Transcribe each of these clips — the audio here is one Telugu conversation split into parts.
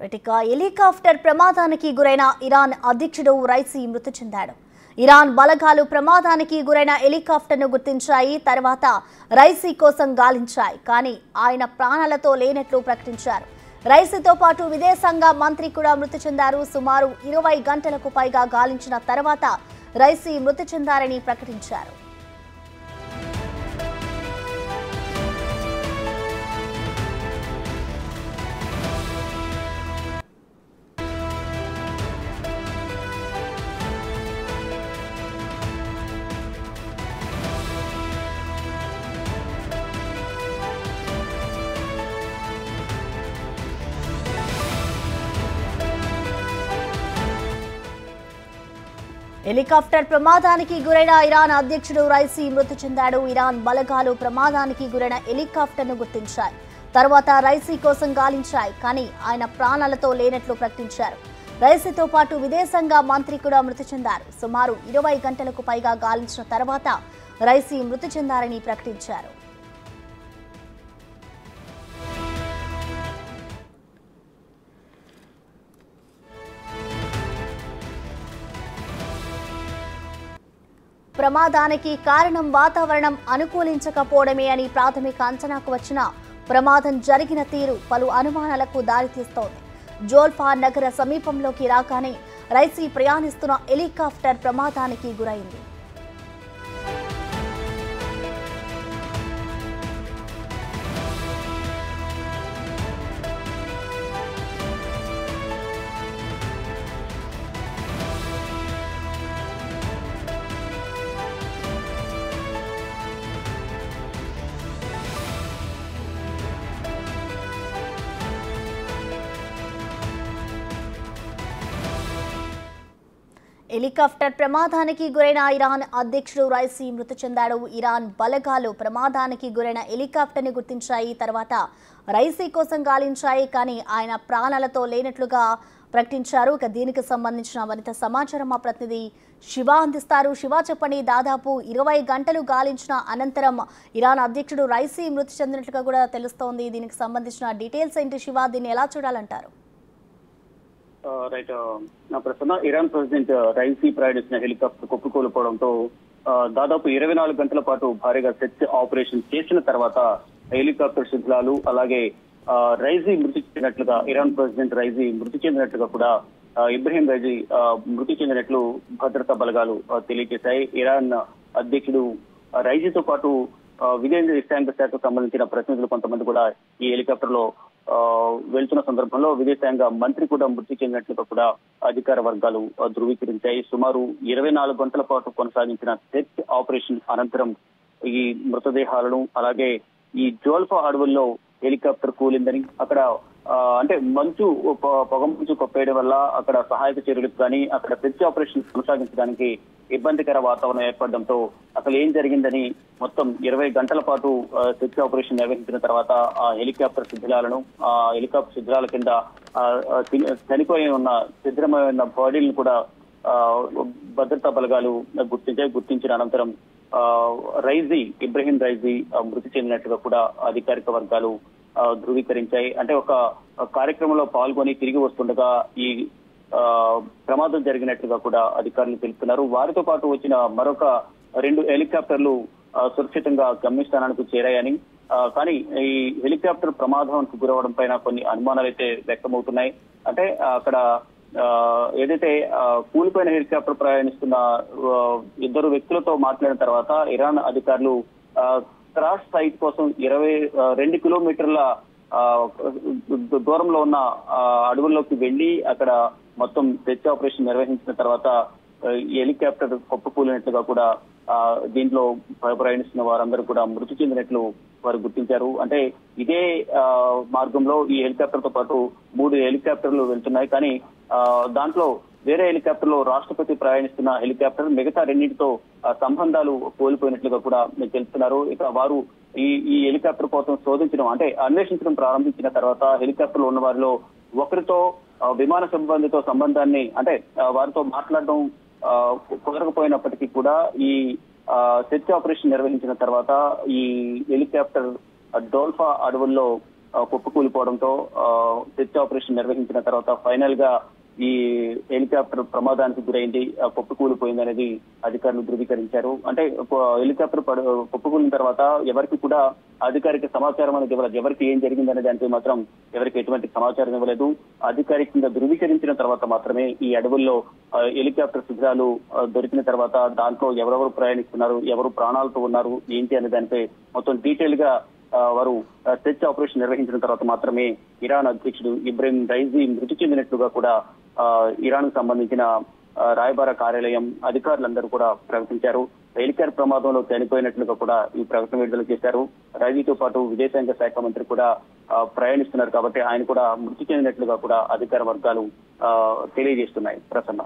ఇక హెలికాప్టర్ ప్రమాదానికి గురైన ఇరాన్ అధ్యక్షుడు రైసీ మృతి చెందాడు. ఇరాన్ బలగాలు ప్రమాదానికి గురైన హెలికాప్టర్ను గుర్తించాయి. తర్వాత రైసీ కోసం గాలించాయి. కానీ ఆయన ప్రాణాలతో లేనట్లు ప్రకటించారు. రైసీతో పాటు విదేశాంగ మంత్రి కూడా మృతి చెందారు. సుమారు 20 గంటలకు పైగా గాలించిన తర్వాత రైసీ మృతి చెందారని ప్రకటించారు. హెలికాప్టర్ ప్రమాదానికి గురైన ఇరాన్ అధ్యక్షుడు రైసీ మృతి చెందాడు. ఇరాన్ బలగాలు ప్రమాదానికి గురైన హెలికాప్టర్ను గుర్తించాయి. తర్వాత రైసీ కోసం గాలించాయి. కానీ ఆయన ప్రాణాలతో లేనట్లు ప్రకటించారు. రైసీతో పాటు విదేశాంగ మంత్రి కూడా మృతి చెందారు. సుమారు 20 గంటలకు పైగా గాలించిన తర్వాత రైసీ మృతి చెందారని ప్రకటించారు. ప్రమాదానికి కారణం వాతావరణం అనుకూలించకపోవడమే అని ప్రాథమిక అంచనాకు వచ్చిన ప్రమాదం జరిగిన తీరు పలు అనుమానాలకు దారితీస్తోంది. జోల్ఫా నగర సమీపంలోకి రాగానే రైసీ ప్రయాణిస్తున్న హెలికాప్టర్ ప్రమాదానికి గురైంది. హెలికాప్టర్ ప్రమాదానికి గురైన ఇరాన్ అధ్యక్షుడు రైసీ మృతి చెందాడు. ఇరాన్ బలగాలు ప్రమాదానికి గురైన హెలికాప్టర్ని గుర్తించాయి. తర్వాత రైసీ కోసం గాలించాయి. కానీ ఆయన ప్రాణాలతో లేనట్లుగా ప్రకటించారు. ఇక దీనికి సంబంధించిన మరింత సమాచారం మా ప్రతినిధి శివ అందిస్తారు. శివ, చెప్పండి. దాదాపు 20 గంటలు గాలించిన అనంతరం ఇరాన్ అధ్యక్షుడు రైసీ మృతి చెందినట్లుగా కూడా తెలుస్తోంది. దీనికి సంబంధించిన డీటెయిల్స్ ఏంటి శివ? దీన్ని ఎలా చూడాలంటారు? రైట్, నా ప్రశ్న, ఇరాన్ ప్రెసిడెంట్ రైసీ ప్రయాణించిన హెలికాప్టర్ కుప్పకూలిపోవడంతో దాదాపు 24 గంటల పాటు భారీగా సెర్చ్ ఆపరేషన్ చేసిన తర్వాత హెలికాప్టర్ శిథిలాలు అలాగే రైసీ మృతి చెందినట్లుగా, ఇరాన్ ప్రెసిడెంట్ రైసీ మృతి చెందినట్లుగా కూడా ఇబ్రహీం రైసీ మృతి చెందినట్లు భద్రతా బలగాలు తెలియజేశాయి. ఇరాన్ అధ్యక్షుడు రైసీతో పాటు విదేశాంగ శాఖకు సంబంధించిన ప్రతినిధులు కొంతమంది కూడా ఈ హెలికాప్టర్ లో వెళ్తున్న సందర్భంలో విదేశాంగ మంత్రి కూడా మృతి చెందినట్లుగా కూడా అధికార వర్గాలు ధృవీకరించాయి. సుమారు 24 గంటల పాటు కొనసాగించిన సెర్చ్ ఆపరేషన్ అనంతరం ఈ మృతదేహాలను, అలాగే ఈ జోల్ఫా అడవుల్లో హెలికాప్టర్ కూలిందని, అక్కడ అంటే పొగ మంచు కొప్పేయడం వల్ల అక్కడ సహాయక చర్యలకు కానీ అక్కడ సెర్చ్ ఆపరేషన్ కొనసాగించడానికి ఇబ్బందికర వాతావరణం ఏర్పడడంతో అసలు ఏం జరిగిందని మొత్తం 20 గంటల పాటు సెర్చ్ ఆపరేషన్ నిర్వహించిన తర్వాత ఆ హెలికాప్టర్ శిథిలాల కింద చనిపోయి ఉన్న శిథిలమైన బాడీలను కూడా భద్రతా బలగాలు గుర్తించిన అనంతరం ఇబ్రహీం రైసీ మృతి చెందినట్లుగా కూడా అధికారిక వర్గాలు ధృవీకరించాయి. అంటే ఒక కార్యక్రమంలో పాల్గొని తిరిగి వస్తుండగా ఈ ప్రమాదం జరిగినట్లుగా కూడా అధికారులు తెలుపుతున్నారు. వారితో పాటు వచ్చిన మరొక 2 హెలికాప్టర్లు సురక్షితంగా గమ్యస్థానానికి చేరాయని, కానీ ఈ హెలికాప్టర్ ప్రమాదానికి గురవడం పైన కొన్ని అనుమానాలు అయితే వ్యక్తమవుతున్నాయి. అంటే అక్కడ ఏదైతే కూలిపోయిన హెలికాప్టర్ ప్రయాణిస్తున్న 2 వ్యక్తులతో మాట్లాడిన తర్వాత ఇరాన్ అధికారులు క్రాస్ సైట్ కోసం 22 కిలోమీటర్ల దూరంలో ఉన్న అడవుల్లోకి వెళ్లి అక్కడ మొత్తం సెర్చ్ ఆపరేషన్ నిర్వహించిన తర్వాత ఈ హెలికాప్టర్ కుప్పకూలినట్లుగా కూడా దీంట్లో ప్రయాణిస్తున్న వారందరూ కూడా మృతి చెందినట్లు వారు గుర్తించారు. అంటే ఇదే మార్గంలో ఈ హెలికాప్టర్ తో పాటు 3 హెలికాప్టర్లు వెళ్తున్నాయి. కానీ దాంట్లో వేరే హెలికాప్టర్ లో రాష్ట్రపతి ప్రయాణిస్తున్న హెలికాప్టర్ మిగతా 2తో సంబంధాలు కోల్పోయినట్లుగా కూడా తెలుపుతున్నారు. ఇక వారు ఈ హెలికాప్టర్ కోసం అన్వేషించడం ప్రారంభించిన తర్వాత హెలికాప్టర్ లో ఉన్న వారిలో ఒకరితో విమాన సిబ్బందితో సంబంధాన్ని, అంటే వారితో మాట్లాడడం కుదరకపోయినప్పటికీ కూడా ఈ సెర్చ్ ఆపరేషన్ నిర్వహించిన తర్వాత ఈ హెలికాప్టర్ డోల్ఫా అడవుల్లో కుప్పకూలిపోవడంతో సెర్చ్ ఆపరేషన్ నిర్వహించిన తర్వాత ఫైనల్ గా ఈ హెలికాప్టర్ ప్రమాదానికి గురైంది, కుప్పకూలిపోయింది అనేది అధికారులు ధృవీకరించారు. అంటే హెలికాప్టర్ కుప్పకూలిన తర్వాత ఎవరికి కూడా అధికారిక సమాచారం అనేది ఇవ్వలేదు. ఎవరికి ఏం జరిగిందనే దానిపై మాత్రం ఎవరికి ఎటువంటి సమాచారం ఇవ్వలేదు. అధికారికంగా ధృవీకరించిన తర్వాత మాత్రమే ఈ అడవుల్లో హెలికాప్టర్ శిథిలాలు దొరికిన తర్వాత దాంట్లో ఎవరెవరు ప్రయాణిస్తున్నారు, ఎవరు ప్రాణాలతో ఉన్నారు, ఏంటి అనే దానిపై మొత్తం డీటెయిల్ గా వారు సెర్చ్ ఆపరేషన్ నిర్వహించిన తర్వాత మాత్రమే ఇరాన్ అధ్యక్షుడు ఇబ్రహీం రైజీ మృతి చెందినట్లుగా కూడా ఇరాన్ కు సంబంధించిన రాయబార కార్యాలయం అధికారులందరూ కూడా ప్రకటించారు. హెలికాప్టర్ ప్రమాదంలో చనిపోయినట్లుగా కూడా ఈ ప్రకటన విడుదల చేశారు. రైజీతో పాటు విదేశాంగ శాఖ మంత్రి కూడా ప్రయాణిస్తున్నారు కాబట్టి ఆయన కూడా మృతి చెందినట్లుగా కూడా అధికార వర్గాలు తెలియజేస్తున్నాయి. ప్రసన్న.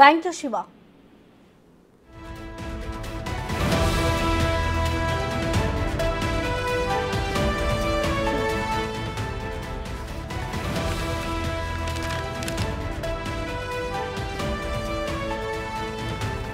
Thank you Shiva.